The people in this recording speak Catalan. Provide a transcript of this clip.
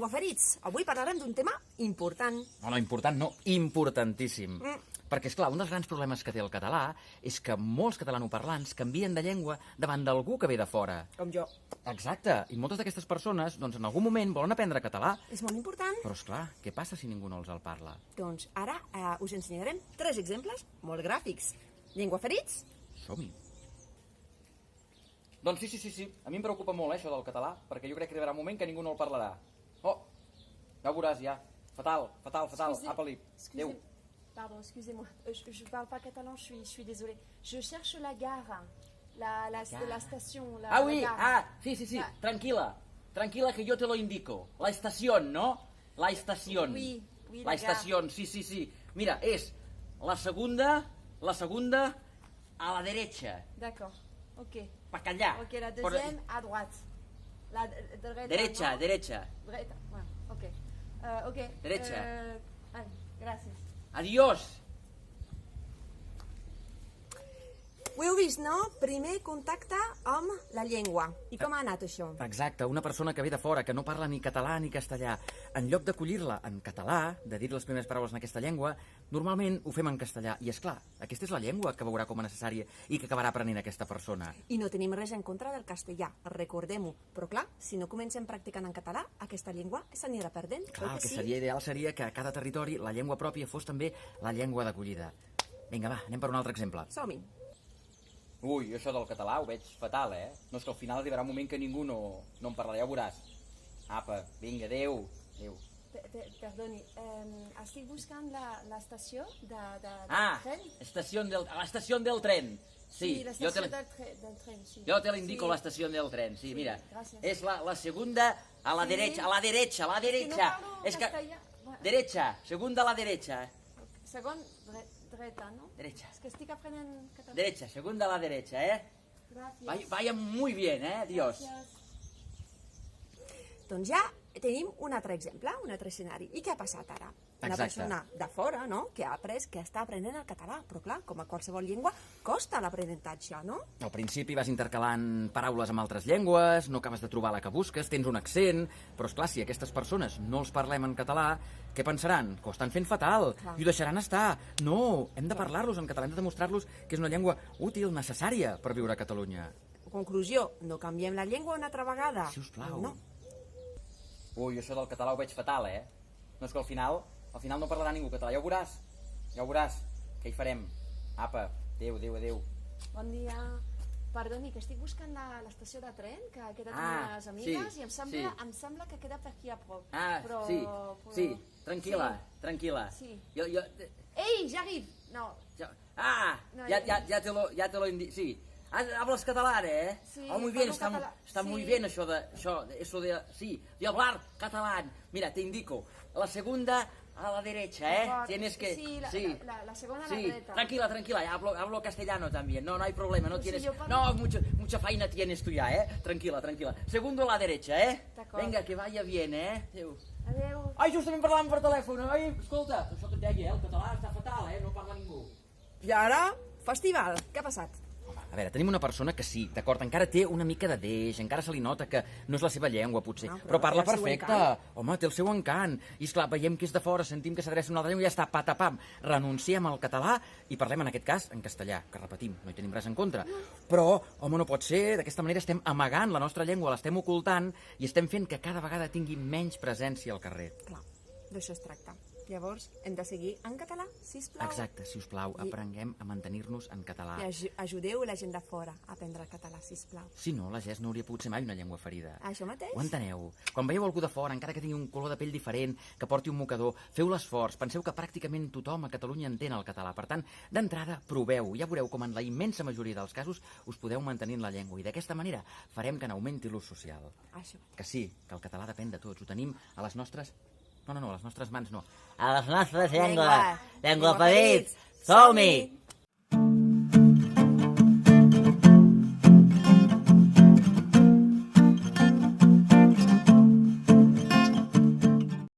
Llengüaferits, avui parlarem d'un tema important. No, important no, importantíssim. Perquè, esclar, un dels grans problemes que té el català és que molts catalanoparlants canvien de llengua davant d'algú que ve de fora. Com jo. Exacte, i moltes d'aquestes persones, doncs, en algun moment volen aprendre català. És molt important. Però, esclar, què passa si ningú no els el parla? Doncs ara us ensenyarem 3 exemples molt gràfics. Llengüaferits? Som-hi. Doncs sí. A mi em preocupa molt, això del català, perquè jo crec que arribarà un moment que ningú no el parlarà. Oh, ja ho veuràs, ja. Fatal. Apa-li. Adéu. Pardon, excusez-moi, je parle pas catalan, je suis désolée. Je cherche la gare, la station, la Ah, oui, gare. sí, tranquila que yo te lo indico. La estación, ¿no? La estación. Oui, La estación, sí. Mira, es la segunda a la derecha. D'accord, ok. Pa callar. Ok, la deuxième à droite. La dreta, Derecha, ¿no? derecha. Dreta, bueno, ok. Derecha. Vale, gracias. Adiós. Ho heu vist, no? Primer contacte amb la llengua. I com ha anat això? Exacte, una persona que ve de fora, que no parla ni català ni castellà, en lloc d'acollir-la en català, de dir les primeres paraules en aquesta llengua, normalment ho fem en castellà. I és clar, aquesta és la llengua que veurà com a necessària i que acabarà aprenent aquesta persona. I no tenim res en contra del castellà, recordem-ho. Però clar, si no comencem practicant en català, aquesta llengua s'anirà perdent. Clar, el que seria ideal seria que a cada territori la llengua pròpia fos també la llengua d'acollida. Vinga, va, anem per un altre exemple. Som-hi. Ui, això del català ho veig fatal, No és que al final arribarà un moment que ningú no en parlarà, ja ho veuràs. Apa, vinga, adéu. Perdoni, estic buscant l'estació de tren. La estación del tren. Sí, l'estació del tren, sí. Yo te lo indico, la estación del tren. Sí, mira, gracias. es la segunda a la derecha, a la derecha. Es que no parlo castellà. Derecha, segunda a la derecha. Segon, dreta, no? Derecha. És que estic aprenent català. Derecha, segunda a la derecha, Gracias. Vaya muy bien, Dios. Gracias. Doncs ja tenim un altre exemple, un altre escenari. I què ha passat ara? Una Exacte. persona de fora, no?, que ha après, que està aprenent el català. Però clar, com a qualsevol llengua, costa l'aprenentatge, no? Al principi vas intercalant paraules amb altres llengües, no acabes de trobar la que busques, tens un accent, però esclar, si aquestes persones no els parlem en català, què pensaran? Que ho estan fent fatal, i ho deixaran estar. No, hem de parlar-los en català, hem de demostrar-los que és una llengua útil, necessària per viure a Catalunya. Conclusió, no canviem la llengua una altra vegada. Si us plau. No. Ui, això del català ho veig fatal, No és que al final no parlarà ningú català, ja ho veuràs, què hi farem? Apa, adéu. Bon dia. Perdoni, que estic buscant l'estació de tren, que ha quedat amb unes amigues, i em sembla que queda per aquí a prop. Sí, tranquil·la. Sí. Jo... Ei, j'arrive! No. Ya te lo indico, sí. Hablas catalán, Sí, oh, muy bien, parlo català. está muy Sí. bien eso de hablar catalán. Mira, te indico, la segunda a la derecha, Tienes que... Sí, la segunda a la derecha. Tranquila, ya hablo castellano también, no hay problema, no tienes... yo parlo- No, mucha faena tienes tú ya, Tranquila. Segundo a la derecha, D'acord. Venga, que vaya bien, Adéu. Adéu. Ai, justament parlàvem per telèfon, escolta, això que et deia, el català està fatal, no parla ningú. I ara, festival. Què ha passat? A veure, tenim una persona que sí, d'acord, encara té una mica de deix, encara se li nota que no és la seva llengua, potser, No, però parla té el seu perfecte. encant. Home, té el seu encant. I esclar, veiem que és de fora, sentim que s'adreça a una altra llengua i ja està, patapam. Renunciem al català i parlem, en aquest cas, en castellà, que repetim, no hi tenim res en contra. Però, home, no pot ser, d'aquesta manera estem amagant la nostra llengua, l'estem ocultant i estem fent que cada vegada tingui menys presència al carrer. Clar, d'això es tracta. Llavors, hem de seguir en català, sisplau. Exacte, si us plau, aprenguem a mantenir-nos en català. I ajudeu la gent de fora a aprendre el català, sisplau. Si no, la GES no hauria pogut ser mai una llengua ferida. Això mateix. Ho enteneu? Quan veieu algú de fora, encara que tingui un color de pell diferent, que porti un mocador, feu l'esforç, penseu que pràcticament tothom a Catalunya entén el català. Per tant, d'entrada, proveu, ja veureu com en la immensa majoria dels casos us podeu mantenir en la llengua i d'aquesta manera farem que n'augmenti l'ús social. Això mateix. Que sí, que el català depèn de tots, ho tenim a les nostres... No, a les nostres mans no. A les nostres llengües. Llengüaferits, som-hi!